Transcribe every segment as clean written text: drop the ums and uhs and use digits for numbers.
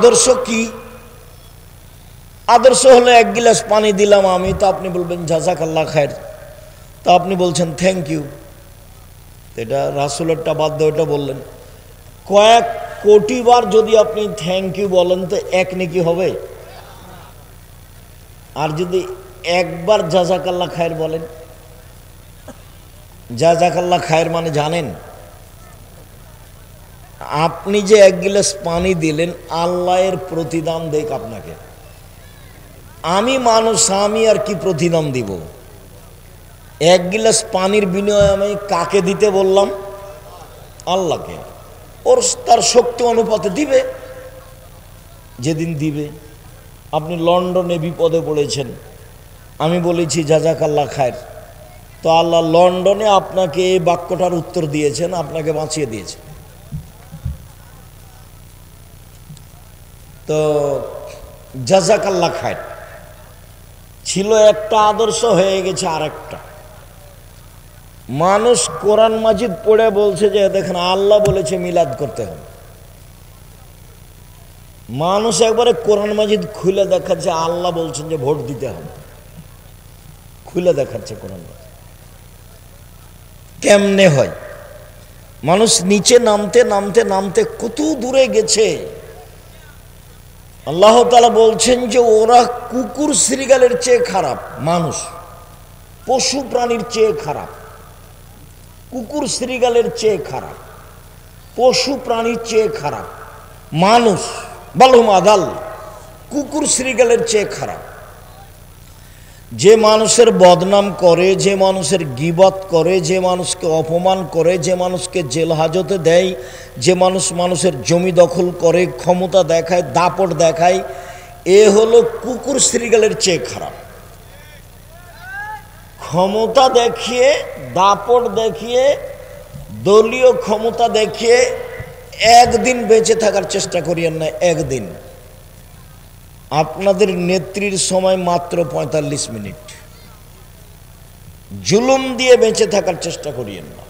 আদর্শ কি? আদর্শ হলো এক গিলাস পানি দিলাম আমি, তো আপনি বলবেন জাযাকাল্লাহ খায়ের, তো আপনি বলছেন থ্যাংক ইউ, এটা রাসূলেরটা বাদ দিয়ে ওটা বললেন। কয়েক কোটি বার যদি আপনি থ্যাংক ইউ বলেন তো এক নেকি হবে? আর যদি একবার জাযাকাল্লাহ খায়ের বলেন, জাযাকাল্লাহ খায়ের মানে জানেন? আপনি যে এক গিলাস পানি দিলেন, আল্লাহ এর প্রতিদান দেখ আপনাকে। আমি মানুষ, আমি আর কি প্রতিদান দিব? এক গিলাস পানির বিনিময়ে আমি কাকে দিতে বললাম? আল্লাহকে। ওর তার শক্তি অনুপাতে দিবে, যেদিন দিবে। আপনি লন্ডনে বিপদে পড়েছেন, আমি বলেছি জাযাকাল্লাহ খায়ের, তো আল্লাহ লন্ডনে আপনাকে এই বাক্যটার উত্তর দিয়েছেন, আপনাকে বাঁচিয়ে দিয়েছেন। তো জাযাকাল্লাহ খায়ের ছিল একটা আদর্শ, হয়ে গেছে আরেকটা। মানুষ কোরআন মাজিদ পড়ে বলছে যে দেখেন আল্লাহ বলেছে মিলাদ করতে হবে। মানুষ একবারে কোরআন মাজিদ খুলে দেখাচ্ছে আল্লাহ বলছেন যে ভোট দিতে হবে, খুলে দেখাচ্ছে কোরআন মাজিদ। কেমনে হয়? মানুষ নিচে নামতে নামতে নামতে কত দূরে গেছে। আল্লাহ তাআলা বলছেন যে ওরা কুকুর শ্রীগালের চেয়ে খারাপ, মানুষ পশু প্রাণীর চেয়ে খারাপ, কুকুর শ্রীগালের চেয়ে খারাপ, পশু প্রাণীর চেয়ে খারাপ মানুষ। বালহুম আদাল, কুকুর শ্রীগালের চেয়ে খারাপ। যে মানুষের বদনাম করে, যে মানুষের গীবত করে, যে মানুষকে অপমান করে, যে মানুষকে জেল হাজতে দেয়, যে মানুষ মানুষের জমি দখল করে, ক্ষমতা দেখায়, দাপট দেখায়, এ হলো কুকুর শ্রীগালের চেয়ে খারাপ। ক্ষমতা দেখিয়ে, দাপট দেখিয়ে, দলীয় ক্ষমতা দেখিয়ে একদিন বেঁচে থাকার চেষ্টা করিয়েন না। একদিন আপনাদের নেত্রীর সময় মাত্র ৪৫ মিনিট, জুলুম দিয়ে বেঁচে থাকার চেষ্টা করিয়েন না।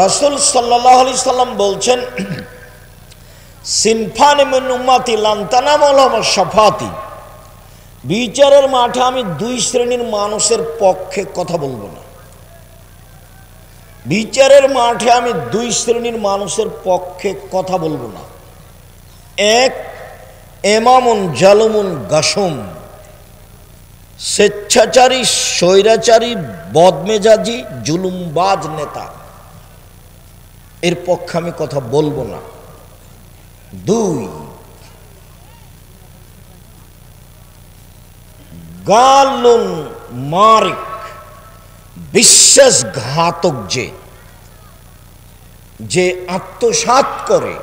রাসূল সাল্লাল্লাহু আলাইহি সাল্লাম বলছেন সিনফান মিন উম্মতি লান তানামুহুম শাফাতি, বিচারের মাঠে আমি দুই শ্রেণীর মানুষের পক্ষে কথা বলবো না। বিচারের মাঠে আমি দুই শ্রেণীর মানুষের পক্ষে কথা বলবো না। এক, ইমামুন জালুমুন গাসুম, স্বেচ্ছাচারী, স্বৈরাচারী, বদমেজাজি, জুলুমবাজ নেতা, এর পক্ষে আমি কথা বলবো না। দুই, গালুন মারিক, বিশ্বাসঘাতক, যে আত্মসাৎ করে,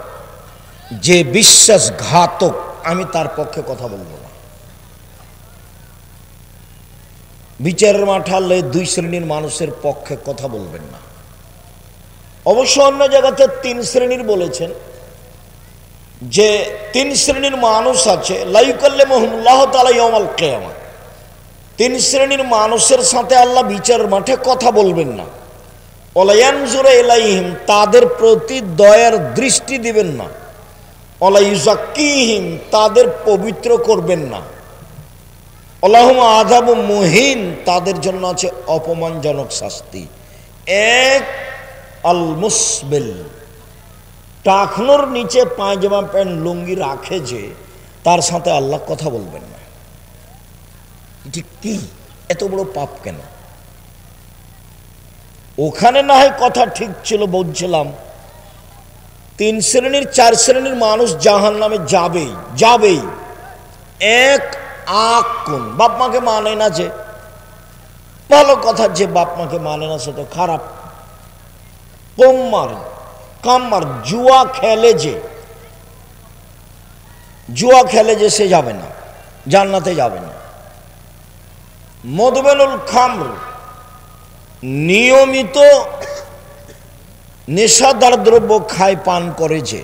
যে বিশ্বাসঘাতক, আমি তার পক্ষে কথা বলবো না। বিচারের মাঠে আল্লাহ দুই শ্রেণীর মানুষের পক্ষে কথা বলবেন না। অবশ্য অন্য জায়গাতে তিন শ্রেণীর বলেছেন, যে তিন শ্রেণীর মানুষ আছে, লা ইউকাল্লিমুহুমুল্লাহু তাআলা ইয়াউমাল কিয়ামাহ। তিন শ্রেণীর মানুষের সাথে আল্লাহ বিচারের মাঠে কথা বলবেন না। ওয়ালা ইয়ানজুরু ইলাইহিম, তাদের প্রতি দয়ার দৃষ্টি দিবেন না। ওয়ালা ইউযাক্কিহিম, তাদের পবিত্র করবেন না। ওয়ালাহুম আযাবুম মুহিন, তাদের জন্য আছে অপমানজনক শাস্তি। এক, আল মুসবিল, টাকনোর নিচে পায়জামা প্যান্ট লুঙ্গি রাখে, যে তার সাথে আল্লাহ কথা বলবেন না। এটি কি এত বড় পাপ কেন? ওখানে না হয় কথা ঠিক ছিল, বলছিলাম তিন শ্রেণীর চার শ্রেণীর মানুষ জাহান্নামে যাবেই যাবেই। এক, আকুন, বাপ মাকে মানে না, যে ভালো কথা, যে বাপ মাকে মানে না সেটা খারাপ। কোম্মার, কাম্মার, জুয়া খেলে, যে সে যাবে না, জান্নাতে যাবে না। মদমেনুল খামর, নিয়মিত নেশাদার দ্রব্য খায়, পান করে, যে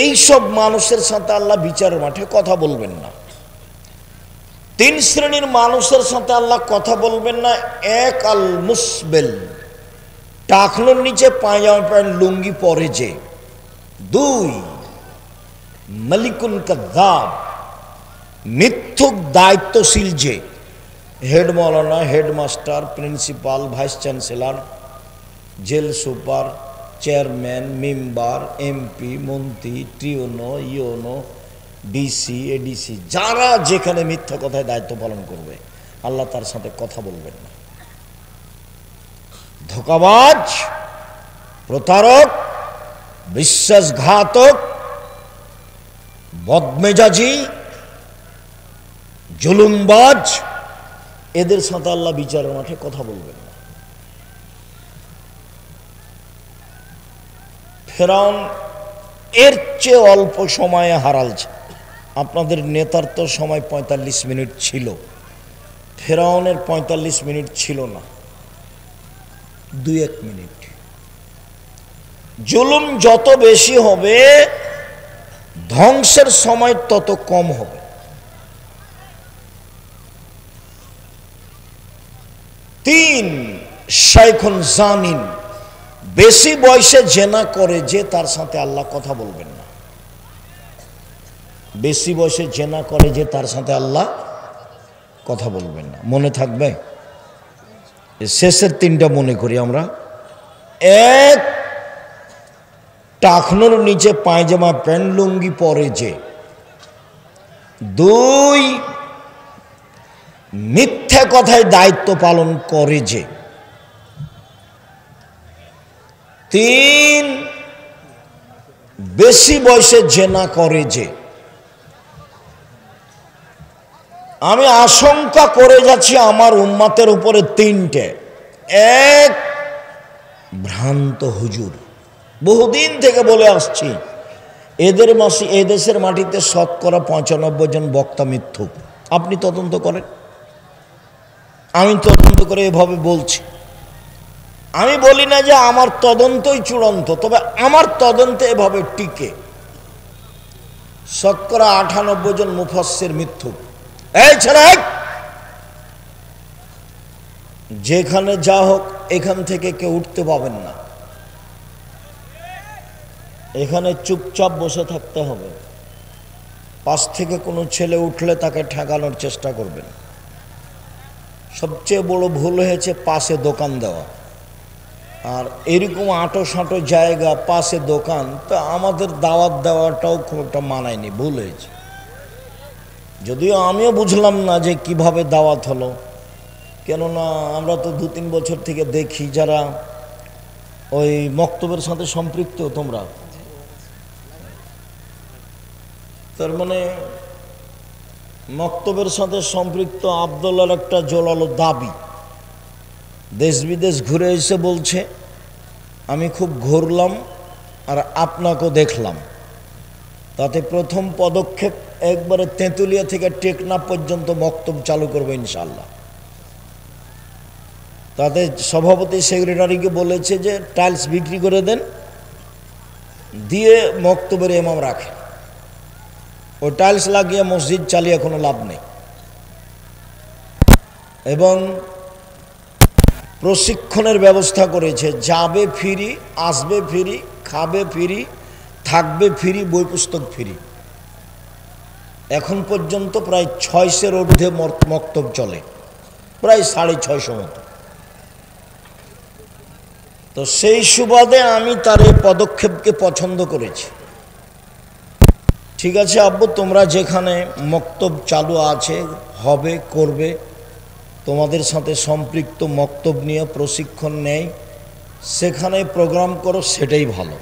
এই সব মানুষের সাথে আল্লাহ বিচারের মাঠে কথা বলবেন না। তিন শ্রেণীর মানুষের সাথে আল্লাহ কথা বলবেন না। এক, আল মুসবিল, টাকনোর নিচে পায়জামা প্যান্ট লুঙ্গি পরে যে। 2 মালিকুন কাযাব, মিথ্যুক দায়িত্বশীল যে। হেড মৌলানা, headmaster, principal, vice chancellor, jail super, chairman, member, MP, মন্ত্রী, টিওনো, ইওনো, ডিসি, এডিসি, যারা যেখানে মিথ্যা কথায় দায়িত্ব পালন করবে আল্লাহ তার সাথে কথা বলবেন না। ধোঁকাবাজ, প্রতারক, বিশ্বাসঘাতক, বদমেজাজি, জুলুমবাজ, এদের সাথে আল্লাহ বিচারের মাঠে কথা বলবেন না। ফেরাউন এর চেয়ে অল্প সময়ে হারালছে। আপনাদের নেতার তো সময় 45 মিনিট ছিল, ফেরাউনের 45 মিনিট ছিল না, 2-1 মিনিট। জুলুম যত বেশি হবে ধ্বংসের সময় তত কম হবে। 3 শাইখুন জানিন, বেশি বয়সে জেনা করে যে তার সাথে আল্লাহ কথা বলবেন না। বেশি বয়সে জেনা করে যে তার সাথে আল্লাহ কথা বলবেন না। মনে থাকবে? শেষের 3টা মনে করি আমরা। 1 টাকনোর নিচে পায়জামা প্যান্ট লুঙ্গি পরে যে। 2 মিথ্যা কথায় দায়িত্ব পালন করে যে। 3 বেশি বয়সে জেনা করে যে। আমি আশঙ্কা করে যাচ্ছি আমার উম্মতের উপরে 3টে। 1 ভ্রান্ত হুজুর, বহুদিন থেকে বলে আসছি এদেশের মাটিতে শতকরা 95 জন বক্তা মিথ্যুক। আপনি তদন্ত করেন, আমি তদন্ত করে এভাবে বলছি। আমি বলি না যে আমার তদন্তই চূড়ান্ত, তবে আমার তদন্তে এভাবে টিকে। শতকরা 98 জন মুফাসসির মিথ্যুক। এই ছেলে, যেখানে যা হোক এখান থেকে কেউ উঠতে পাবেন না, এখানে চুপচাপ বসে থাকতে হবে। পাশ থেকে কোনো ছেলে উঠলে তাকে ঠেকানোর চেষ্টা করবেন। সবচেয়ে বড় ভুল হয়েছে পাশে দোকান দেওয়া। আর এরকম আঁটো সাঁটো জায়গা, পাশে দোকান, তো আমাদের দাওয়াত দেওয়াটাও খুব একটা মানায়নি, ভুল হয়েছে। যদিও আমিও বুঝলাম না যে কিভাবে দাওয়াত হলো, কেননা আমরা তো 2-3 বছর থেকে দেখি যারা ওই মক্তবের সাথে সম্পৃক্ত। তোমরা তার মানে মক্তবের সাথে সম্পৃক্ত আব্দুল্লাহর একটা জোরালো দাবি, দেশ বিদেশ ঘুরে এসে বলছে আমি খুব ঘুরলাম আর আপনাকেও দেখলাম, তাতে প্রথম পদক্ষেপ একবারে তেঁতুলিয়া থেকে টেকনাফ পর্যন্ত মক্তব চালু করবো ইনশাআল্লাহ। তাতে সভাপতি সেক্রেটারিকে বলেছে যে টাইলস বিক্রি করে দেন, দিয়ে মক্তবের ইমাম রাখে। ওই টাইলস লাগিয়ে মসজিদ চালিয়ে কোনো লাভ নেই। এবং প্রশিক্ষণের ব্যবস্থা করেছে, যাবে ফ্রি, আসবে ফ্রি, খাবে ফ্রি, থাকবে ফ্রি, বই পুস্তক ফ্রি। এখন পর্যন্ত প্রায় 600-এর ঊর্ধ্বে মক্তব চলে, প্রায় 650 মতো। তো সেই সুবাদে আমি তার এই পদক্ষেপকে পছন্দ করেছি। ঠিক আছে আব্বু, তোমরা যেখানে মক্তব চালু আছে, হবে, করবে, তোমাদের সাথে সম্পৃক্ত মক্তব নিয়ে প্রশিক্ষণ নেয়, সেখানে প্রোগ্রাম করো, সেটাই ভালো।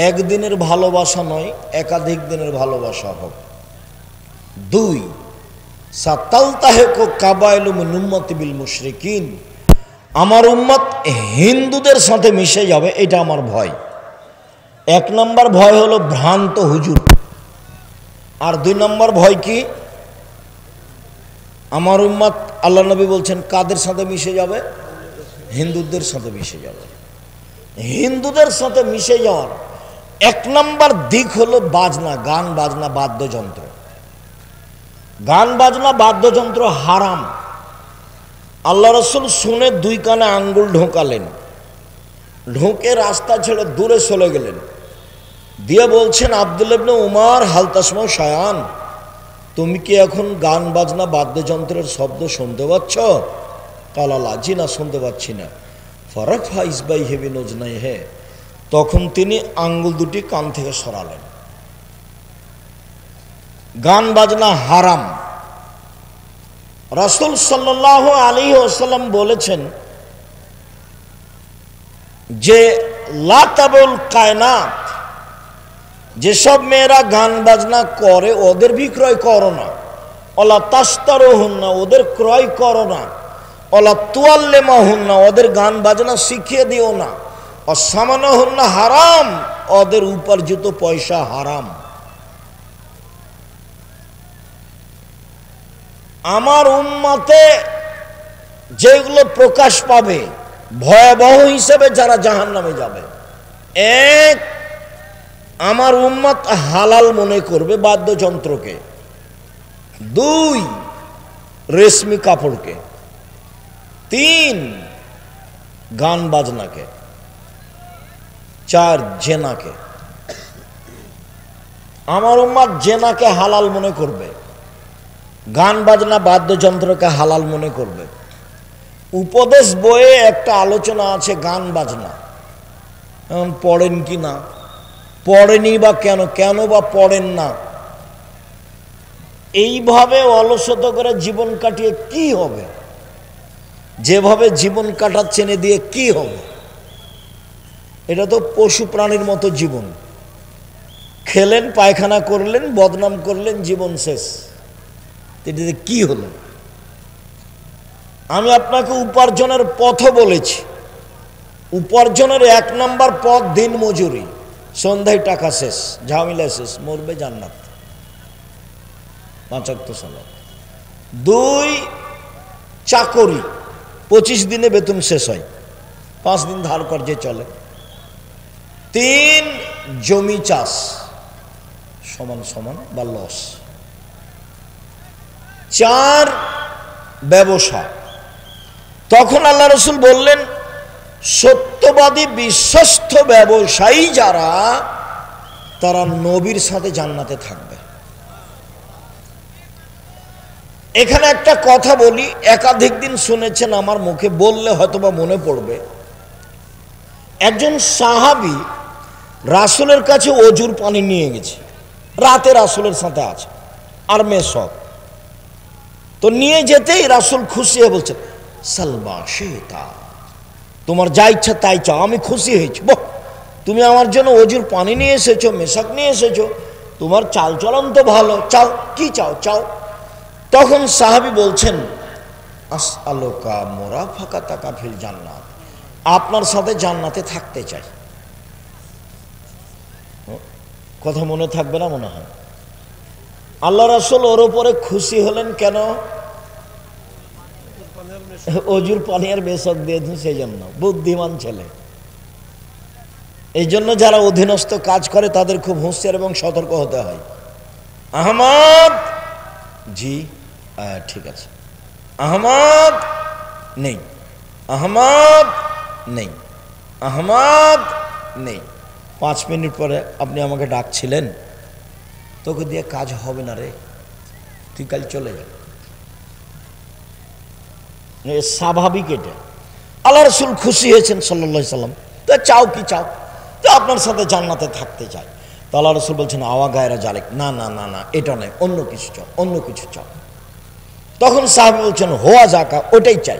একদিনের ভালোবাসা নয়, একাধিক দিনের ভালোবাসা হোক। 2 সাতালতাহেকু কাবাইলু মিন উম্মতি বিল মুশরিকিন, আমার উম্মত হিন্দুদের সাথে মিশে যাবে, এটা আমার ভয়। 1 নম্বর ভয় হলো ভ্রান্ত হুজুর, আর 2 নম্বর ভয় কি? আমার উম্মত, আল্লাহ নবী বলছেন কাদের সাথে মিশে যাবে? হিন্দুদের সাথে মিশে যাবে। হিন্দুদের সাথে মিশে যাওয়ার 1 নম্বর দিক হলো বাজনা, গান বাজনা, বাদ্যযন্ত্র। গান বাজনা বাদ্যযন্ত্র হারাম। আল্লাহ রসুল শুনে দুই কানে আঙ্গুল ঢোকালেন, ঢোকে রাস্তা ছেড়ে দূরে চলে গেলেন, দিয়ে বলছেন, আব্দুল্লাহ ইবনে উমর হাল তাসমাউ শায়ান, তুমি কি এখন গান বাজনা বাদ্যযন্ত্রের শব্দ শুনতে পাচ্ছ? কালালা, জি না, শুনতে পাচ্ছি না। ফারাফা ইসবাই হেবি নজনাই হে, তখন তিনি আঙ্গুল দুটি কান থেকে সরালেন। গান বাজনা হারাম। রাসূল সাল্লাল্লাহু আলাইহি ওয়াসাল্লাম বলেছেন যে লা তাবুল কায়নাত, যেসব মেয়েরা গান বাজনা করে ওদের বিক্রয় করো না। ওলা তাস্তারুহুন্না, ওদের ক্রয় করো না। ওলা তুয়াল্লিমাহুন্না, ওদের গান বাজনা শিখিয়ে দিও না। অসামানাহুন্না হারাম, ওদের উপার্জিত পয়সা হারাম। আমার উম্মতে যেগুলো প্রকাশ পাবে ভয়াবহ হিসেবে যারা জাহান্নামে যাবে, এক, আমার উম্মত হালাল মনে করবে বাদ্যযন্ত্রকে, দুই, রেশমি কাপড়কে, তিন, গান বাজনাকে, চার, জেনাকে। আমার উম্মত জেনাকে হালাল মনে করবে, গান বাজনা বাদ্যযন্ত্রকে হালাল মনে করবে। উপদেশ বইয়ে একটা আলোচনা আছে গান বাজনা, পড়েন কি না, পড়েনি বা কেন, কেন বা পড়েন না। এইভাবে অলসতা করে জীবন কাটিয়ে কি হবে? যেভাবে জীবন কাটাচ্ছেন এ দিয়ে কি হবে? এটা তো পশু প্রাণীর মতো জীবন। খেলেন, পায়খানা করলেন, বদনাম করলেন, জীবন শেষ। এটাতে কি হলো? আমি আপনাকে উপার্জনের পথ বলেছি। উপার্জনের এক নাম্বার পথ দিন মজুরি, সন্ধ্যায় টাকা শেষ, ঝামেলা শেষ, মরবে জান্নাত, 5 ওয়াক্ত সালাত। দুই, চাকরি, 25 দিনে বেতন শেষ হয়, 5 দিন ধার কর্জে চলে। তিন, জমি চাষ, সমান সমান বা লস। চার, ব্যবসা। তখন আল্লাহ রসুল বললেন, সত্যবাদী বিশ্বস্ত ব্যবসায়ী যারা, তারা নবীর সাথে জান্নাতে থাকবে। এখানে একটা কথা বলি, একাধিক দিন শুনেছেন আমার মুখে, বললে হয়তোবা মনে পড়বে। একজন সাহাবী রাসূলের কাছে অজুর পানি নিয়ে গেছে, রাতে রাসূলের সাথে আছে আর মেয়ে সব। তো নিয়ে যেতেই রাসূল খুশি হয়ে বলছেন, সালমা শেতা, তোমার যা ইচ্ছা তাই চাও, আমি খুশি হয়েছি। বহ, তুমি আমার জন্য অজুর পানি নিয়ে এসেছো, মেশাক নিয়ে এসেছো, তোমার চালচলন তো ভালো, চাও, কি চাও চাও। তখন সাহাবী বলছেন, আসআলুকা মুরাফাকাতাকা ফিল জান্নাত, আপনার সাথে জান্নাতে থাকতে চাই। কথা মনে থাকবে না মনে হয়? আল্লাহ রাসূল ওর উপরে খুশি হলেন কেন? অজুর পানি আর মেশক দিয়েছেন সেই জন্য। বুদ্ধিমান ছেলে। এই জন্য যারা অধীনস্থ কাজ করে তাদের খুব হুঁশিয়ার এবং সতর্ক হতে হয়। আহমদ, জি ঠিক আছে, আহমদ নেই, আহমদ নেই, আহমদ নেই। 5 মিনিট পরে আপনি আমাকে ডাকছিলেন, তোকে দিয়ে কাজ হবে না রে, তুই কাল চলে যা। স্বাভাবিক এটা। আল্লাহ রাসূল খুশি হয়েছেন সাল্লাল্লাহু আলাইহি সাল্লাম। তো চাও কি চাও? তো আপনার সাথে জান্নাতে থাকতে চাই। তো আল্লাহ রাসূল বলছেন, আওয়া গায়রা জালিক, না না না না, এটা নয়, অন্য কিছু চাও, অন্য কিছু চাও। তখন সাহাবী বলছেন, হোয়া জাকা, ওটাই চাই,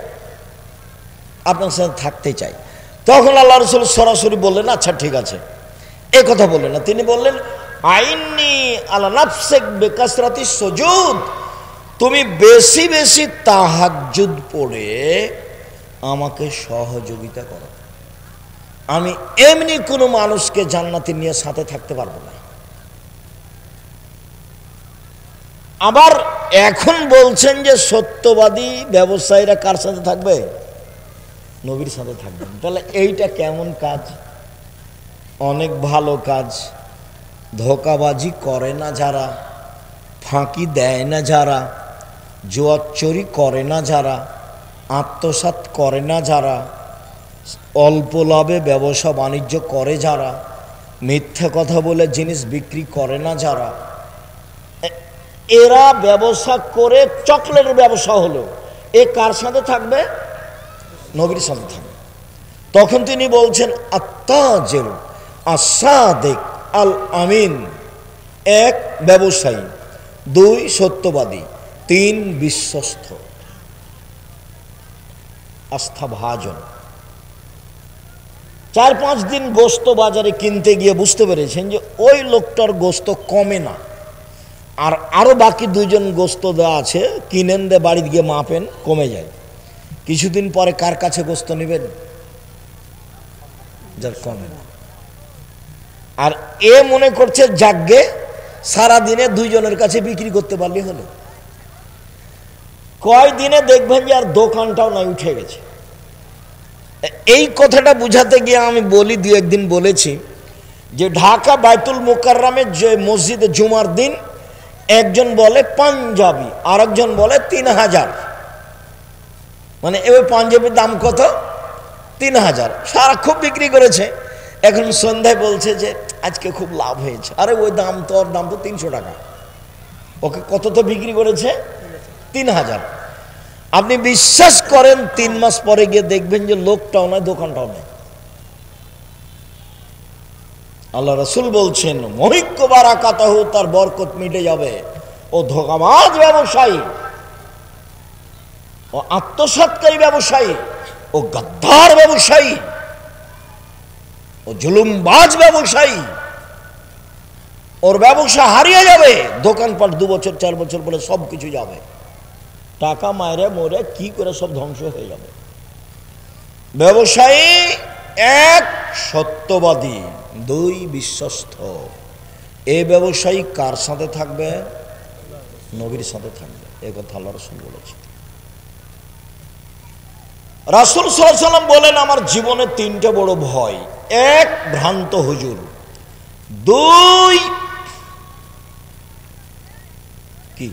আপনার সাথে থাকতে চাই। তখন আল্লাহ রাসূল সরাসরি বললেন, আচ্ছা ঠিক আছে। এ কথা বললেন না, তিনি বললেন, আইন্নি আলা নাফসিক বিকাসরাতি সুজুদ, তুমি বেশি বেশি তাহাজ্জুদ পড়ে আমাকে সহযোগিতা করো। আমি এমনি কোনো মানুষকে জান্নাতে নিয়ে সাথে থাকতে পারবো না। আবার এখন বলছেন যে সত্যবাদী ব্যবসায়ীরা কার সাথে থাকবে? নবীর সাথে থাকবেন। তাহলে এইটা কেমন কাজ? অনেক ভালো কাজ। ধোঁকাবাজি করে না যারা, ফাঁকি দেয় না যারা, জুয়াচুরি করে না যারা, আত্মসাৎ করে না যারা, অল্প লাভে ব্যবসা বাণিজ্য করে যারা, মিথ্যা কথা বলে জিনিস বিক্রি করে না যারা, এরা ব্যবসা করে চকলেটের ব্যবসা হলো, এ কার সাথে থাকবে? নবীর সাথে থাকবে। তখন তিনি বলছেন আত্তাজির আস-সাদিক আল আমিন, এক ব্যবসায়ী, দুই সত্যবাদী, তিন বিশ্বস্ত, আস্থাভাজন। 4-5 দিন গোস্ত বাজারে কিনতে গিয়ে বুঝতে পেরেছেন যে ওই লোকটার গোস্ত কমে না, আর আরো বাকি 2 জন গোস্ত দেওয়া আছে, কিনেন দে বাড়িতে গিয়ে মাপেন, কমে যায়। কিছুদিন পরে কার কাছে গোস্ত নেবেন? যার কমে না। আর এ মনে করছে যাগ্গে সারাদিনে 2 জনের কাছে বিক্রি করতে পারলে হলো। কয়দিনে দেখবেন যে আর দোকানটাও নাই, উঠে গেছে। এই কথাটা বুঝাতে গিয়ে আমি বলি, 2-1 দিন বলেছি যে ঢাকা বাইতুল মুকাররমে যে মসজিদে জুমার দিন একজন বলে পাঞ্জাবি, আর একজন বলে 3000, মানে এবার পাঞ্জাবির দাম কত? 3000। সারা খুব বিক্রি করেছে। এখন সন্ধ্যায় বলছে যে আজকে খুব লাভ হয়েছে। আরে ওই দাম তো, ওর দাম তো 300 টাকা, ওকে কত তো বিক্রি করেছে? 3000। আপনি বিশ্বাস করেন 3 মাস পরে গিয়ে দেখবেন যে লোকটাও নয়, দোকানটাও নেই। আল্লাহ রাসূল বলছেন মহিক্য বারাকাতাহু, তার বরকত মিটে যাবে। ও ধোঁকাবাজ ব্যবসায়ী, ও আত্মসাৎকারী ব্যবসায়ী, ও গাদ্দার ব্যবসায়ী, ও জুলুমবাজ ব্যবসায়ী, ওর ব্যবসা হারিয়ে যাবে। দোকানপাট 2 বছর 4 বছর পরে সব কিছু যাবে, টাকা মায়েরে মরে কি করে সব ধ্বংস হয়ে যাবে। ব্যবসায়ী 1 সত্যবাদী, 2 বিশ্বস্ত। এই ব্যবসায়ী কার সাথে থাকবে? নবীর সাথে থাকবে। এই কথা আল্লাহ রাসূল বলেছে। রাসূল সাল্লাল্লাহু আলাইহি ওয়াসাল্লাম বলেন আমার জীবনে 3টা বড় ভয়। 1 ভ্রান্ত হুজুর, 2 কি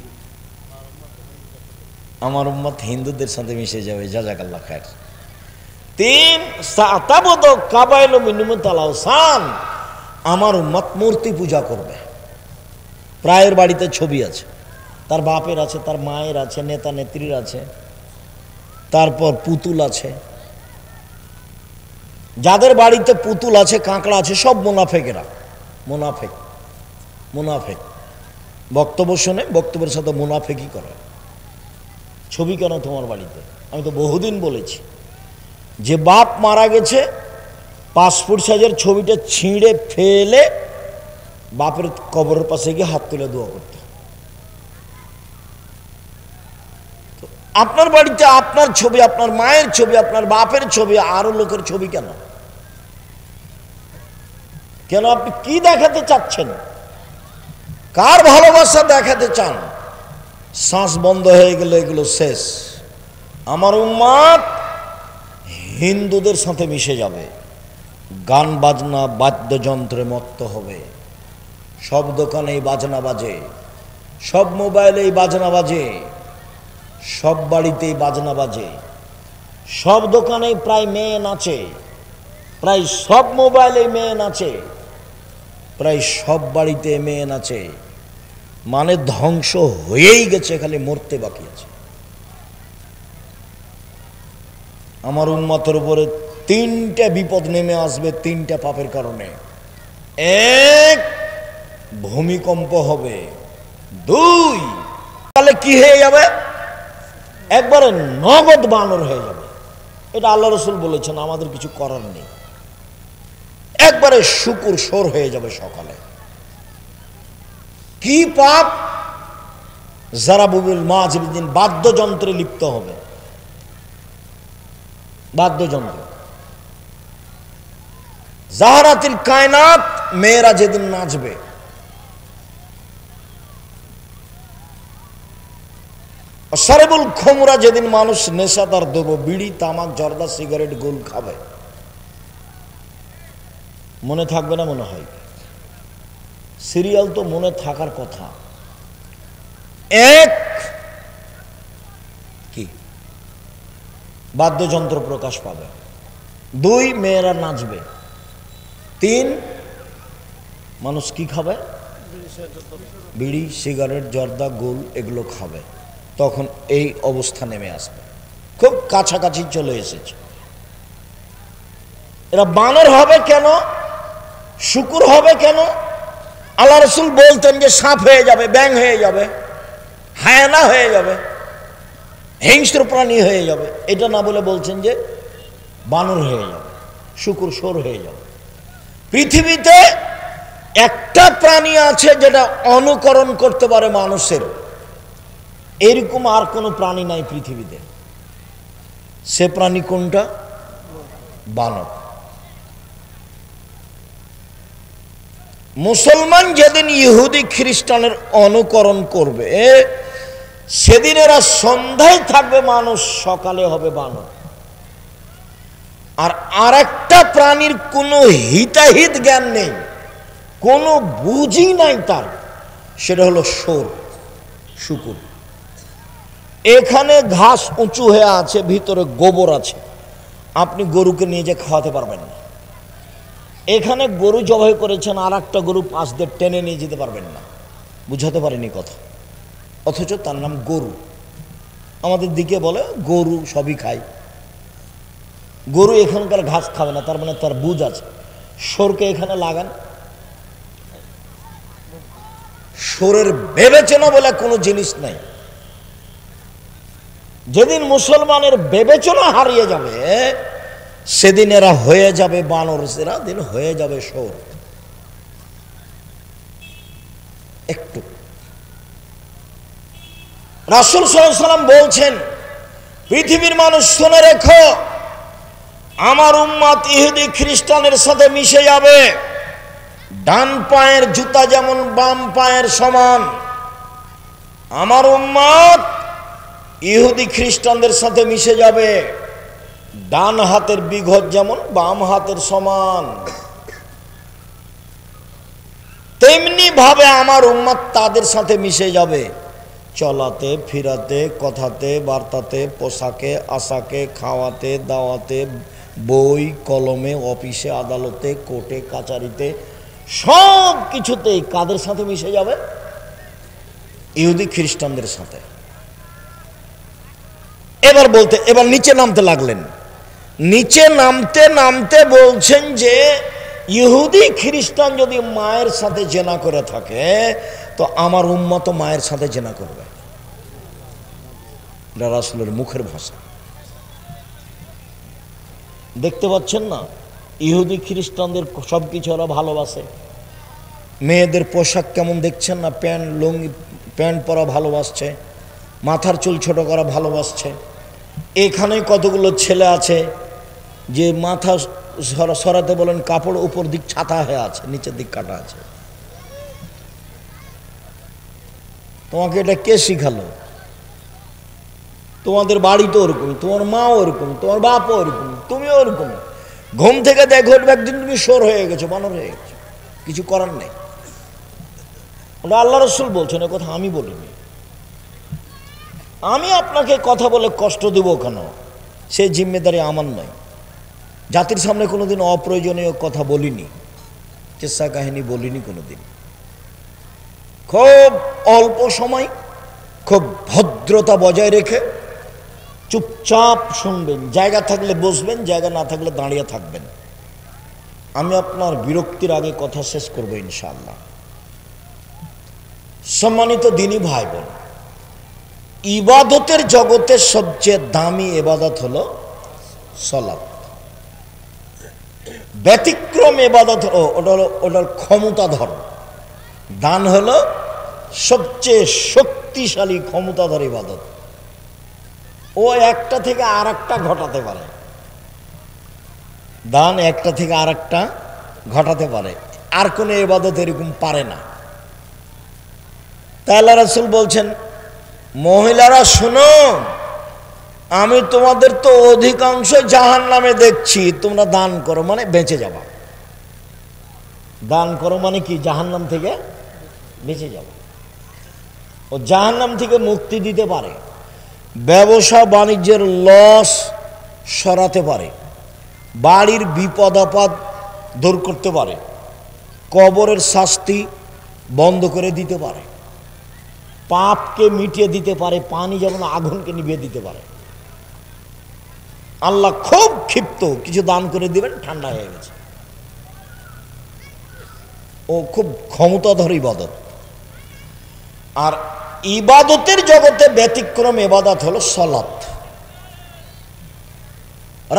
আমার উম্মত হিন্দুদের সাথে মিশে যাবে, জাযাকাল্লাহ খায়ের। 3 সাতাবদ কাবাইল মিনুমুত আলাওসান, আমার উম্মত মূর্তি পূজা করবে। প্রায়ের বাড়িতে ছবি আছে, তার বাপের আছে, তার মায়ের আছে, নেতা নেত্রীর আছে, তারপর পুতুল আছে। যাদের বাড়িতে পুতুল আছে, কাঁকড়া আছে, সব মুনাফেকেরা। মুনাফেক বক্তব্য শুনে বক্তব্যের সাথে মুনাফেকি করে। ছবি কেন তোমার বাড়িতে? আমি তো বহুদিন বলেছি যে বাপ মারা গেছে, পাসপোর্ট সাইজের ছবিটা ছিঁড়ে ফেলে বাপের কবরের পাশে গিয়ে হাত তুলে দোয়া করতে। আপনার বাড়িতে আপনার ছবি, আপনার মায়ের ছবি, আপনার বাপের ছবি, আরো লোকের ছবি কেন? কেন? আপনি কি দেখাতে চাচ্ছেন? কার ভালোবাসা দেখাতে চান? শ্বাস বন্ধ হয়ে গেলে এগুলো শেষ। আমার উম্মত হিন্দুদের সাথে মিশে যাবে, গান বাজনা বাদ্যযন্ত্রে মত্ত হবে। সব দোকানেই বাজনা বাজে, সব মোবাইলেই বাজনা বাজে, সব বাড়িতেই বাজনা বাজে, সব দোকানেই প্রায় মেয়ে নাচে, প্রায় সব মোবাইলে মেয়ে নাচে, প্রায় সব বাড়িতে মেয়ে নাচে। মানে ধ্বংস হয়েই গেছে, খালি মরতে বাকি আছে। আমার উম্মতের উপরে 3টা বিপদ নেমে আসবে, 3টা পাপের কারণে। 1 ভূমিকম্প হবে, 2 তাহলে কি হয়ে যাবে? একবারে নগদ বানর হয়ে যাবে। এটা আল্লাহ রাসূল বলেছেন, আমাদের কিছু করার নেই। একবারে শুকুর সোর হয়ে যাবে সকালে। কি পাপ? জারাবুল মাজিদিন, বাদ্যযন্ত্রে লিপ্ত হবে। বাদ্যযন্ত্র, জাহারাতিল কায়নাত, মেয়েরা যেদিন নাচবে। সারেবুল খমরা, যেদিন মানুষ নেশাদার দেব, বিড়ি তামাক জর্দা সিগারেট গোল খাবে। মনে থাকবে না? মনে হয় সিরিয়াল তো মনে থাকার কথা। 1 কি বাদ্যযন্ত্র প্রকাশ পাবে। 2 মেয়েরা নাচবে। 3 মানুষ কি খাবে? বিড়ি, সিগারেট, জর্দা, গোল এগুলো খাবে। তখন এই অবস্থা নেমে আসবে, খুব কাছাকাছি চলে এসেছে। এরা বানর হবে কেন? শুকুর হবে কেন? আল্লাহ রাসূল বলতেন যে সাপ হয়ে যাবে, ব্যাঙ হয়ে যাবে, হায়ানা হয়ে যাবে, হিংস্র প্রাণী হয়ে যাবে। এটা না বলে বলছেন যে বানর হয়ে যাবে, শুকুর শোর হয়ে যাবে। পৃথিবীতে একটা প্রাণী আছে যেটা অনুকরণ করতে পারে মানুষের, এরকম আর কোনো প্রাণী নাই পৃথিবীতে। সে প্রাণী কোনটা? বানর। মুসলমান যেদিন ইহুদি খ্রিস্টানের অনুকরণ করবে, সেদিন এরা সন্ধ্যায় থাকবে মানুষ, সকালে হবে বানর। আর আরেকটা প্রাণীর কোনো হিতাহিত জ্ঞান নেই, কোনো বুঝই নাই তার, সেটা হলো শোর, শুকুর। এখানে ঘাস উঁচু হয়ে আছে, ভিতরে গোবর আছে, আপনি গরুকে নিয়ে যে খাওয়াতে পারবেন না। এখানে গরু জবাই করেছেন, আর একটা গরু পাশ দিয়ে টেনে নিয়ে যেতে পারবেন না। বুঝাতে পারিনি কথা, অথচ তার নাম গরু। আমাদের দিকে বলে গরু সবই খায়, গরু এখানকার ঘাস খাবে না, তার মানে তার বুঝ আছে। শোরকে এখানে লাগান, শোরের বিবেচনা বলে কোনো জিনিস নাই। যেদিন মুসলমানের বিবেচনা হারিয়ে যাবে, সেদিন এরা হয়ে যাবে বানর, এরা দিন হয়ে যাবে শোর। একটু রাসূল সাল্লাল্লাহু আলাইহি ওয়াসাল্লাম বলছেন, পৃথিবীর মানুষ শুনে রেখো, আমার উম্মত ইহুদি খ্রিস্টানের সাথে মিশে যাবে। ডান পায়ের জুতা যেমন বাম পায়ের সমান, আমার উম্মত ইহুদি খ্রিস্টানদের সাথে মিশে যাবে। ডান হাতের বিঘত যেমন বাম হাতের সমান, তেমনি ভাবে আমার উম্মত তাদের সাথে মিশে যাবে। চলাতে, ফিরাতে, কথাতে, বার্তাতে, পোশাকে, আশাকে, খাওয়াতে, দাওয়াতে, বই কলমে, অফিসে, আদালতে, কোর্টে, কাচারিতে, সব কিছুতেই কাদের সাথে মিশে যাবে? ইহুদি খ্রিস্টানদের সাথে। এবার নিচে নামতে লাগলেন। নিচে নামতে নামতে বলছেন যে ইহুদি খ্রিস্টান যদি মায়ের সাথে জেনা করে থাকে, তো আমার উম্মত মায়ের সাথে জেনা করবে। এটা রাসূলের মুখের ভাষা। দেখতে পাচ্ছেন না, ইহুদি খ্রিস্টানদের সব কিছু ওরা ভালোবাসে। মেয়েদের পোশাক কেমন দেখছেন না, লুঙ্গি প্যান্ট পরা ভালোবাসছে, মাথার চুল ছোট করা ভালোবাসছে। এখানে কতগুলো ছেলে আছে যে মাথা সরাতে বলেন, কাপড় উপর দিক ছাতা হয়ে আছে, নিচের দিক কাটা আছে। তোমাকে এটা কে শিখালো? তোমাদের বাড়ি তো ওরকম, তোমার মাও ওরকম, তোমার বাপও ওরকম, তুমিও ওরকম। ঘুম থেকে দেখো একদিন তুমি শোর হয়ে গেছো, বানর হয়ে গেছো, কিছু করার নেই। ওটা আল্লাহ রাসূল বলছেন, এ কথা আমি বলিনি। আমি আপনাকে কথা বলে কষ্ট দেব কেন, সেই জিম্মেদারি আমার নয়। জাতির সামনে কোনোদিন অপ্রয়োজনীয় কথা বলিনি, কিসসা কাহিনী বলিনি কোনোদিন। খুব অল্প সময়, খুব ভদ্রতা বজায় রেখে চুপচাপ শুনবেন, জায়গা থাকলে বসবেন, জায়গা না থাকলে দাঁড়িয়ে থাকবেন। আমি আপনার বিরক্তির আগে কথা শেষ করব ইনশাআল্লাহ। সম্মানিত দিনী ভাই বোন, ইবাদতের জগতের সবচেয়ে দামি ইবাদত হলো সালাত। ব্যতিক্রম ইবাদত ওটার ক্ষমতাধর। দান হলো সবচেয়ে শক্তিশালী ক্ষমতাধর ইবাদত। ও একটা থেকে আর একটা ঘটাতে পারে, দান একটা থেকে আর একটা ঘটাতে পারে, আর কোনো ইবাদত এরকম পারে না। তাই আল্লাহ রাসূল বলছেন, মহিলারা শোনো, আমি তোমাদের তো অধিকাংশ জাহান্নামে দেখছি, তোমরা দান করো মানে বেঁচে যাবা। দান করো মানে কি? জাহান্নাম থেকে বেঁচে যাবা। ও জাহান্নাম থেকে মুক্তি দিতে পারে। ব্যবসা বাণিজ্যের লস সরাতে পারে, বাড়ির বিপদ আপদ দূর করতে পারে, কবরের শাস্তি বন্ধ করে দিতে পারে, পাপকে মিটিয়ে দিতে পারে, পানি যেমন আগুনকে নিভিয়ে দিতে পারে। আল্লাহ খুব ক্ষিপ্ত, কিছু দান করে দিবেন, ঠান্ডা হয়ে গেছে। ও খুব ক্ষমতাধর ইবাদত। আর ইবাদতের জগতে ব্যতিক্রম ইবাদত হলো সালাত।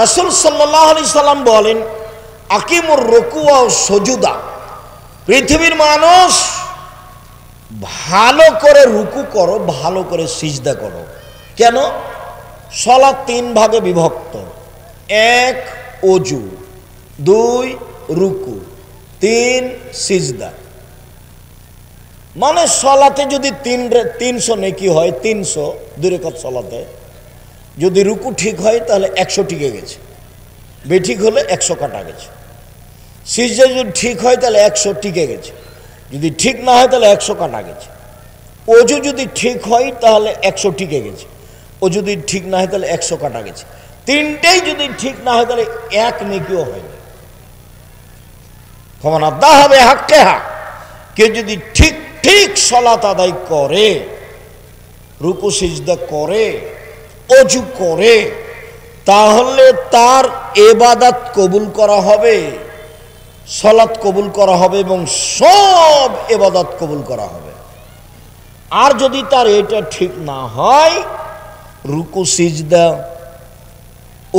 রাসূল সাল্লাল্লাহু আলাইহি সাল্লাম বলেন, আকিমুর রুকু ওয়া সুজুদা, পৃথিবীর মানুষ ভালো করে রুকু করো, ভালো করে সিজদা করো। কেন? সালাত 3 ভাগে বিভক্ত। 1 ওযু, 2 রুকু, 3 সিজদা। মানে সালাতে যদি 300 নেকি হয়, 300 2 রাকাত সালাতে, যদি রুকু ঠিক হয় তাহলে 100 টিকে গেছে, বেঠিক হলে 100 কাটা গেছে। সিজদা যদি ঠিক হয় তাহলে 100 টিকে গেছে, যদি ঠিক না হয় তাহলে 100 কাটা গেছে। ওযু যদি ঠিক হয় তাহলে 100 টিকে গেছে, ও যদি ঠিক না হয় তাহলে 100 কাটা গেছে। তিনটেই যদি ঠিক না হয় তাহলে 1 নেকিও হয়নি। ফমান আদাহা বিহাক্কিহা, কেউ যদি ঠিক ঠিক সালাত আদায় করে, রুকু সিজদা করে, ওযু করে, তাহলে তার ইবাদত কবুল করা হবে, সালাত কবুল করা হবে এবং সব ইবাদত কবুল করা হবে। আর যদি তার এটা ঠিক না হয়, রুকু সিজদা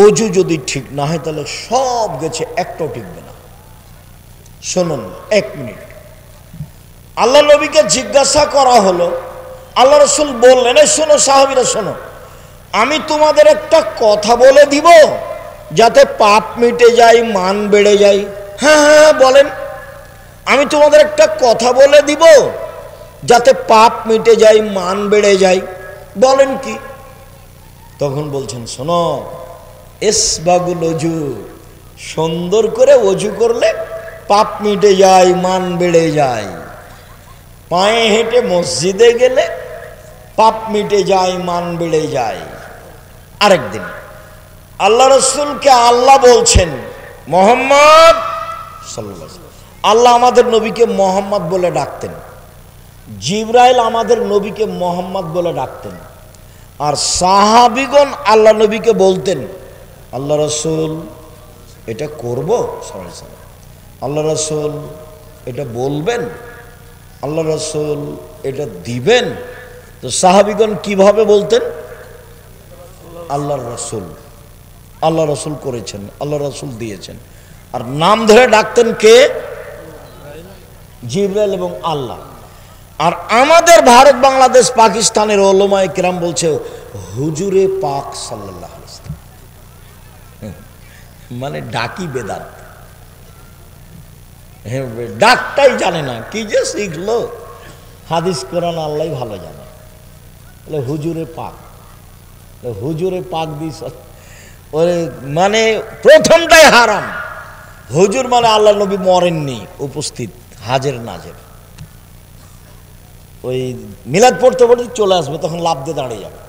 ওযু যদি ঠিক না হয়, তাহলে সব গেছে, একটাও টিকবে না। শুনুন 1 মিনিট। আল্লাহ নবীকে জিজ্ঞাসা করা হলো, আল্লাহ রাসূল বললেন, শোনো সাহাবীরা শোনো, আমি তোমাদের একটা কথা বলে দিব যাতে পাপ মিটে যায়, মান বেড়ে যায়। হ্যাঁ হ্যাঁ বলেন। আমি তোমাদের একটা কথা বলে দিব যাতে পাপ মিটে যায়, মান বেড়ে যায়। বলেন কি? তখন বলছেন, শোনো, ইসবাগুল ওযু, সুন্দর করে ওযু করলে পাপ মিটে যায়, মান বেড়ে যায়। পায়ে হেঁটে মসজিদে গেলে পাপ মিটে যায়, মান বেড়ে যায়। আরেকদিন আল্লাহ রাসূলকে আল্লাহ বলছেন, মুহাম্মদ সাল্লাল্লাহু আলাইহি ওয়াসাল্লাম, আল্লাহ আমাদের নবীকে মুহাম্মদ বলে ডাকতেন, জিবরাইল আমাদের নবীকে মুহাম্মদ বলে ডাকতেন। আর সাহাবীগণ আল্লাহ নবীকে বলতেন, আল্লাহ রাসূল এটা করব, আল্লাহ রাসূল এটা বলবেন, আল্লাহ রাসূল এটা দিবেন। তো সাহাবীগণ কিভাবে বলতেন? আল্লাহর রাসূল, আল্লাহ রাসূল করেছেন, আল্লাহ রাসূল দিয়েছেন। আর নাম ধরে ডাকতেন কে? জিবরাইল এবং আল্লাহ। আর আমাদের ভারত, বাংলাদেশ, পাকিস্তানের উলামায়ে কিরাম বলছে হুজুরে পাক সাল্লাল্লাহু আলাইহি ওয়াসাল্লাম, মানে ডাকি বেদাত। ডাকটাই জানে না, কি যে শিখলো। হাদিস কোরআন আল্লাহ ভালো জানে। হুজুরে পাক, হুজুরে পাক দিস, ওরে মানে প্রথমটাই হারাম। হুজুর মানে আল্লাহ নবী মরেননি, উপস্থিত, হাজের নাজের। ওই মিলাদ পড়তে পড়তে চলে আসবে, তখন লাফ দিয়ে দাঁড়িয়ে যাবে।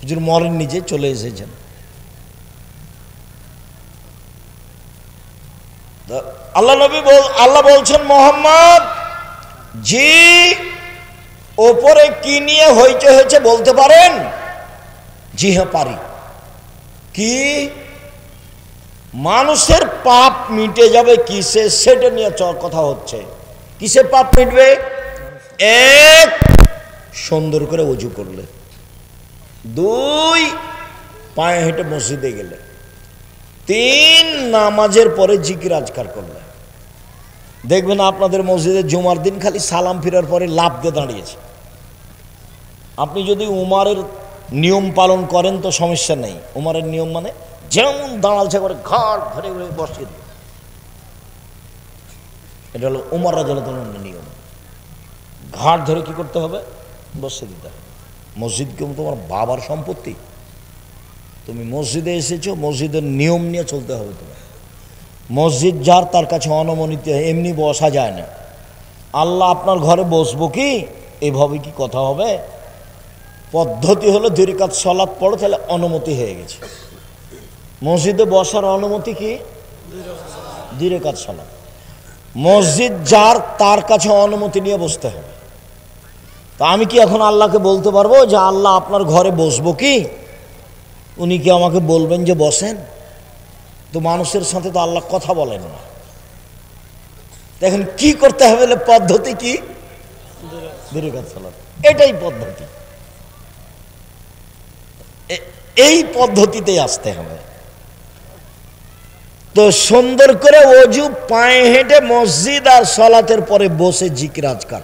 হুজুর মরেননি, যে চলে এসেছেন। আল্লাহ নবী আল্লাহ বলছেন, মুহাম্মদ জি, ওপরে কি নিয়ে হইচই হয়েছে বলতে পারেন? জি হ্যাঁ পারি। কি? মানুষের পাপ মিটে যাবে কিসে, সেটা নিয়ে কথা হচ্ছে। কিসে পাপ মিটবে? 1 সুন্দর করে ওযু করলে, 2 পায়ে হেঁটে মসজিদে গেলে, 3 নামাজের পরে জিকির আজকার করলে। দেখবেন আপনাদের মসজিদে জুমার দিন খালি সালাম ফিরার পরে লাফ দিয়ে দাঁড়িয়েছে। আপনি যদি উমারের নিয়ম পালন করেন তো সমস্যা নেই। উমারের নিয়ম মানে যেমন দাঁড়ালছে করে ঘাট ধরে বসিয়ে দিল, এটা হলো উমর রাদিয়াল্লাহু আনহুর নিয়ম। ঘাট ধরে কি করতে হবে? বসিয়ে দিতে হবে। মসজিদ কি তোমার বাবার সম্পত্তি? তুমি মসজিদে এসেছো, মসজিদের নিয়ম নিয়ে চলতে হবে তোমার। মসজিদ যার, তার কাছে অনুমোদিত, এমনি বসা যায় না। আল্লাহ আপনার ঘরে বসবো কি? এভাবে কি কথা হবে? পদ্ধতি হলো 2 রাকাত সালাত পড়ো, তাহলে অনুমতি হয়ে গেছে। মসজিদে বসার অনুমতি কি? 2 রাকাত সালাত। মসজিদ যার, তার কাছে অনুমতি নিয়ে বসতে হবে। তা আমি কি এখন আল্লাহকে বলতে পারবো যে আল্লাহ আপনার ঘরে বসবো কি? উনি কি আমাকে বলবেন যে বসেন? তো মানুষের সাথে তো আল্লাহ কথা বলেন না। দেখেন কি করতে হবে, পদ্ধতি কি? 2 রাকাত সালাত, এটাই পদ্ধতি। এই পদ্ধতিতেই আসতে হবে। তো সুন্দর করে ওযু, পায়ে হেঁটে মসজিদ আর সালাতের পরে বসে জিকির আজকার,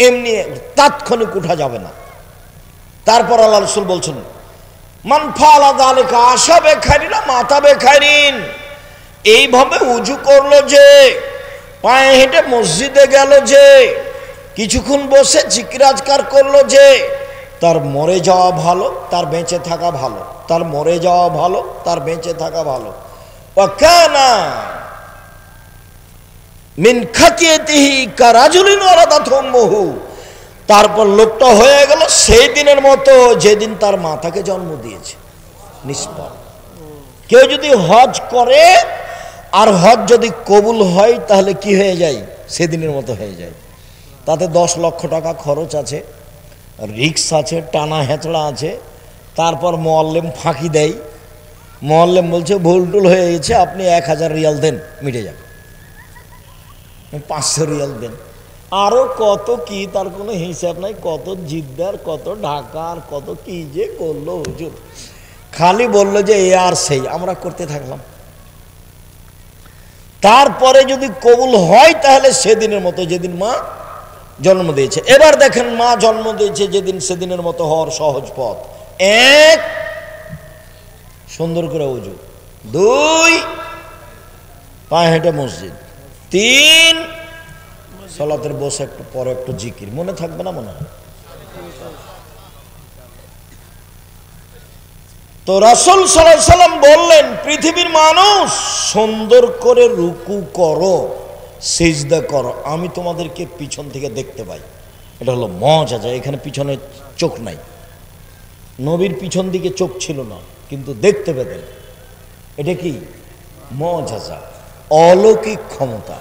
এমনি তাৎক্ষণিক উঠা যাবে না। তারপর আল্লাহ রাসূল বলছেন, মান ফাআলা যালিকা আশা বেখাইরিন মাতা বেখাইরিন। এইভাবে উযু করলো যে, পায়ে হেঁটে মসজিদে গেল যে, কিছুক্ষণ বসে জিকির আজকার করলো যে, তার মরে যাওয়া ভালো, তার বেঁচে থাকা ভালো। তার মরে যাওয়া ভালো, তার বেঁচে থাকা ভালো। ওয়াকানা মিন খাতিয়াতিহি কারাজুলিন ওয়ালাদাতহু উম্মুহু। তারপর লোকটা হয়ে গেল সেই দিনের মতো যেদিন তার মাতাকে জন্ম দিয়েছে, নিষ্পাপ। কেউ যদি হজ করে আর হজ যদি কবুল হয়, তাহলে কি হয়ে যায়? সেদিনের মতো হয়ে যায়। তাতে 10 লক্ষ টাকা খরচ আছে, রিক্স আছে, টানা হেঁচড়া আছে। তারপর মোয়াল্লেম ফাঁকি দেয়। মোয়াল্লেম বলছে ভুল টুল হয়ে গেছে, আপনি 1000 রিয়াল দেন, মিটে যাবে। 500 রিয়াল দেন, আরো কত কি, তার কোনো হিসাব নাই। কত জিদ্দার, কত ঢাকার, কত কি যে করলো হুজুর। খালি বললো যে এ আর সেই, আমরা করতে থাকলাম। তারপরে যদি কবুল হয়, তাহলে সেদিনের মতো যেদিন মা জন্ম দিয়েছে। এবার দেখেন, মা জন্ম দিয়েছে যেদিন, সেদিনের মতো হওয়ার সহজ পথ: 1, সুন্দর করে ওযু; 2, পায়ে হেঁটে মসজিদ; 3, সালাতের বসে একটু পরে একটু জিকির। মনে থাকবে না? মনে হয় তো। রাসূল সাল্লাল্লাহু আলাইহি সাল্লাম বললেন, পৃথিবীর মানুষ, সুন্দর করে রুকু করো, সিজদা করো, আমি তোমাদেরকে পিছন থেকে দেখতে পাই। এটা হলো মুআজিজা। এখানে পিছনে চোখ নাই, নবীর পিছন দিকে চোখ ছিল না, কিন্তু দেখতে পেতেন। এটা কি? মুআজিজা, অলৌকিক ক্ষমতা।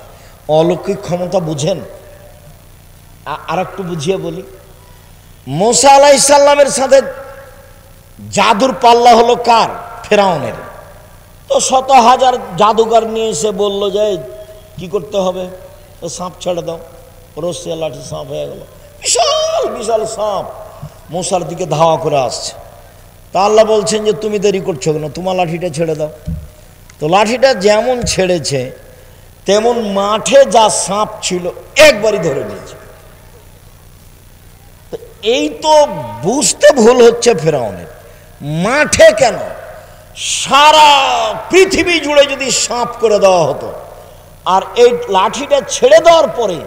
অলৌকিক ক্ষমতা বুঝেন? আর একটু বুঝিয়ে বলি। মুসা আলাইহিস সালামের সাথে জাদুর পাল্লা হলো কার? ফেরাউনের। তো 100,000 জাদুকর নিয়ে এসে বললো যে কি করতে হবে? তো সাপ ছেড়ে দাও। রসিয়া লাঠি সাপ হয়ে গেল, বিশাল বিশাল সাপ মুসার দিকে ধাওয়া করে আসছে। তা আল্লাহ বলছেন যে তুমি দেরি করছো কেন, তোমার লাঠিটা ছেড়ে দাও। তো লাঠিটা যেমন ছেড়েছে, তেমন মাঠে যা সাপ ছিল একবারই ধরে নিয়েছে। তো এই তো বুঝতে ভুল হচ্ছে ফেরাউনের। মাঠে কেন, সারা পৃথিবী জুড়ে যদি সাপ করে দেওয়া হতো, আর এই লাঠিটা ছেড়ে দেওয়ার পরে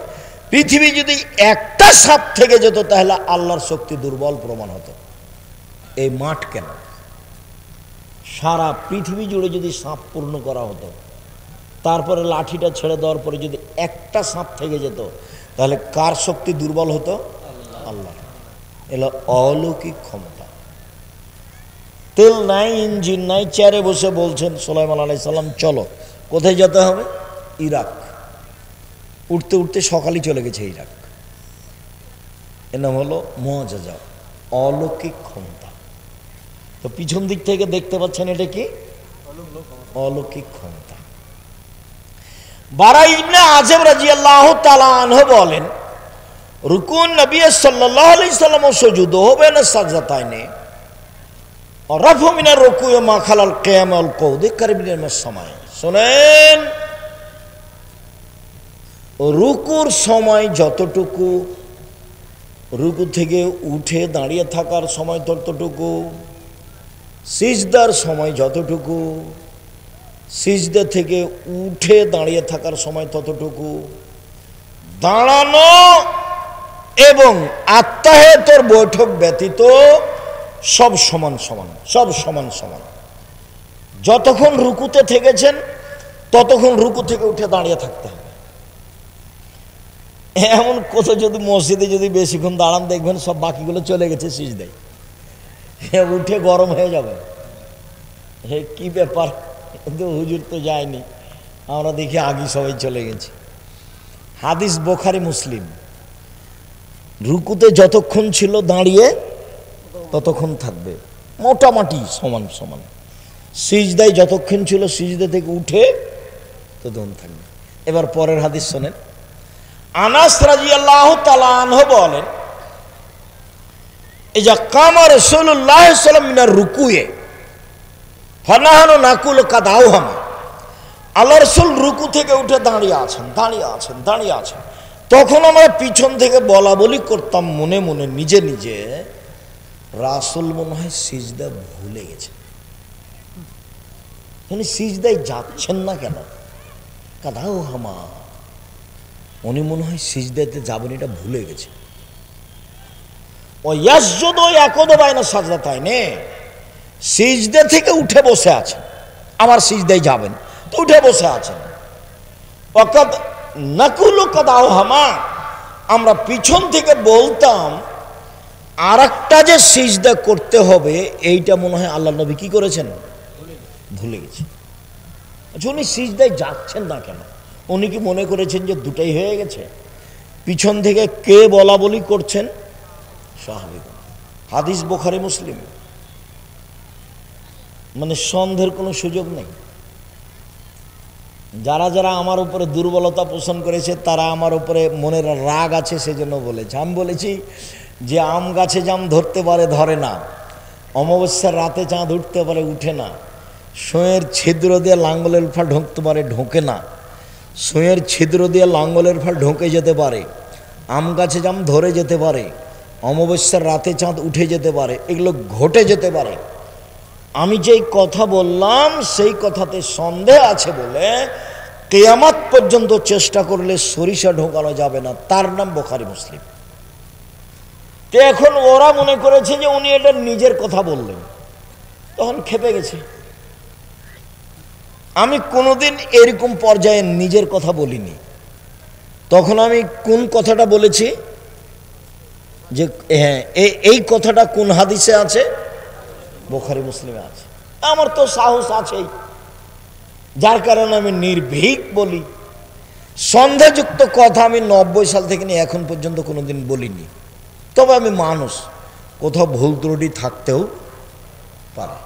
পৃথিবী যদি একটা সাপ থেকে যেত, তাহলে আল্লাহর শক্তি দুর্বল প্রমাণ হতো। এই মাঠ কেন, সারা পৃথিবী জুড়ে যদি সাপ পূর্ণ করা হতো, তারপরে লাঠিটা ছেড়ে দেওয়ার পরে যদি একটা সাপ থেকে যেত, তাহলে কার শক্তি দুর্বল হতো? আল্লাহ। এলো অলৌকিক ক্ষমতা। তেল নাই, ইঞ্জিন নাই, চেয়ারে বসে বলছেন সুলাইমান আলাইহিস সালাম, চলো। কোথায় যেতে হবে? ইরাক। উঠতে উঠতে সকালই চলে গেছে ইরাক। এর নাম হলো মুআজিজা, অলৌকিক ক্ষমতা। তো পিছন দিক থেকে দেখতে পাচ্ছেন, এটা কি? অলৌকিক ক্ষমতা। বারা ইবনে আযিব রাদিয়াল্লাহু তাআলা আনহু বলেন, রুকুন নবী সাল্লাল্লাহু আলাইহি সাল্লাম ও সুজুদুহু বাইনা সাজদাতাইনি और रफ़ मिना रुकू मा खलाल क़ियाम वल क़ऊद करीब मिनस समय। শুনেন, রুকুর সময় যতটুকু, রুকু থেকে উঠে দাঁড়িয়ে থাকার সময় ততটুকু, সিজদার সময় যতটুকু, সিজদা থেকে উঠে দাঁড়িয়ে থাকার সময় ততটুকু, দাঁড়ানো এবং আত্তাহিয়াতের বৈঠক ব্যতীত সব সমান সমান, সব সমান সমান। যতক্ষণ রুকুতে থেকেছেন, ততক্ষণ রুকু থেকে উঠে দাঁড়িয়ে থাকতে হবে। এমন কোথাও যদি মসজিদে যদি বেশিক্ষণ দাঁড়ান, দেখবেন সব বাকিগুলো চলে গেছে সিজদায়, উঠে গরম হয়ে যাবে। হে কি ব্যাপার, কিন্তু হুজুর তো যায়নি, আমরা দেখি আগে সবাই চলে গেছি। হাদিস বুখারী মুসলিম। রুকুতে যতক্ষণ ছিল দাঁড়িয়ে ততক্ষণ থাকবে, মোটামুটি সমান সমান। সিজদায় যতক্ষণ ছিল সিজদা থেকে উঠে ততক্ষণ থাকবে। এবার পরের হাদিস শোনেন। আনাস রাদিয়াল্লাহু তাআলা আনহু বলেন, ইজা কামা রাসূলুল্লাহ সাল্লাল্লাহু আলাইহি ওয়াসাল্লাম মিনার রুকুয়ে ফানাহানু নাকুল কাদাউহামা। আল্লাহ রাসূল রুকু থেকে উঠে দাঁড়িয়ে আছেন, দাঁড়িয়ে আছেন, দাঁড়িয়ে আছেন। তখন আমরা পিছন থেকে বলা বলি করতাম মনে মনে নিজে নিজে, রাসূল মনে হয় সিজদা ভুলে গেছে, উনি সিজদায় যাচ্ছেন না কেন, কাদাউহামা, উনি মনে হয় সিজদাতে যাবেন এটা ভুলে গেছে। ও ইয়াসজুদু ইয়াকুদু বাইনা সাজদাতাইনে, সিজদা থেকে উঠে বসে আছেন, আবার সিজদায় যাবেন তো উঠে বসে আছেন। ওয়াকাদ নাকুলু কাদাউহামা, আমরা পিছন থেকে বলতাম আর একটা যে সিজদা করতে হবে এইটা মনে হয় আল্লাহ নবী কি করেছেন, ভুলে গেছে। আচ্ছা, উনি সিজদায় যাচ্ছেন না কেন? উনি কি মনে করেছেন যে দুটাই হয়ে গেছে? পিছন থেকে কে বলা বলি করছেন? সাহাবীগণ। হাদিস বুখারী মুসলিম, মানে সন্দেহের কোনো সুযোগ নেই। যারা যারা আমার উপরে দুর্বলতা পোষণ করেছে তারা আমার উপরে মনের রাগ আছে সেজন্য বলেছে। আমি বলেছি যে আম গাছে জাম ধরতে পারে ধরে না, অমাবস্যার রাতে চাঁদ উঠতে পারে উঠে না, সুঁয়ের ছিদ্র দিয়ে লাঙ্গলের ফাল ঢুকতে পারে ঢোকে না, সুঁয়ের ছিদ্র দিয়ে লাঙ্গলের ফাল ঢোকে যেতে পারে, আম গাছে জাম ধরে যেতে পারে, অমাবস্যার রাতে চাঁদ উঠে যেতে পারে, এগুলো ঘটে যেতে পারে। আমি যেই কথা বললাম সেই কথাতে সন্দেহ আছে বলে কিয়ামত পর্যন্ত চেষ্টা করলে সরিষা ঢোকানো যাবে না, তার নাম বুখারী মুসলিম। তো এখন ওরা মনে করেছে যে উনি এটা নিজের কথা বললেন, তখন খেপে গেছে। আমি কোনোদিন এরকম পর্যায়ে নিজের কথা বলিনি। তখন আমি কোন কথাটা বলেছি যে হ্যাঁ এই কথাটা কোন হাদিসে আছে, বুখারী মুসলিমে আছে। আমার তো সাহস আছেই, যার কারণে আমি নির্ভীক বলি। সন্দেহযুক্ত কথা আমি 90 সাল থেকে নিয়ে এখন পর্যন্ত কোনোদিন বলিনি। তবে আমি মানুষ, কোথাও ভুল ত্রুটি থাকতেও পারে।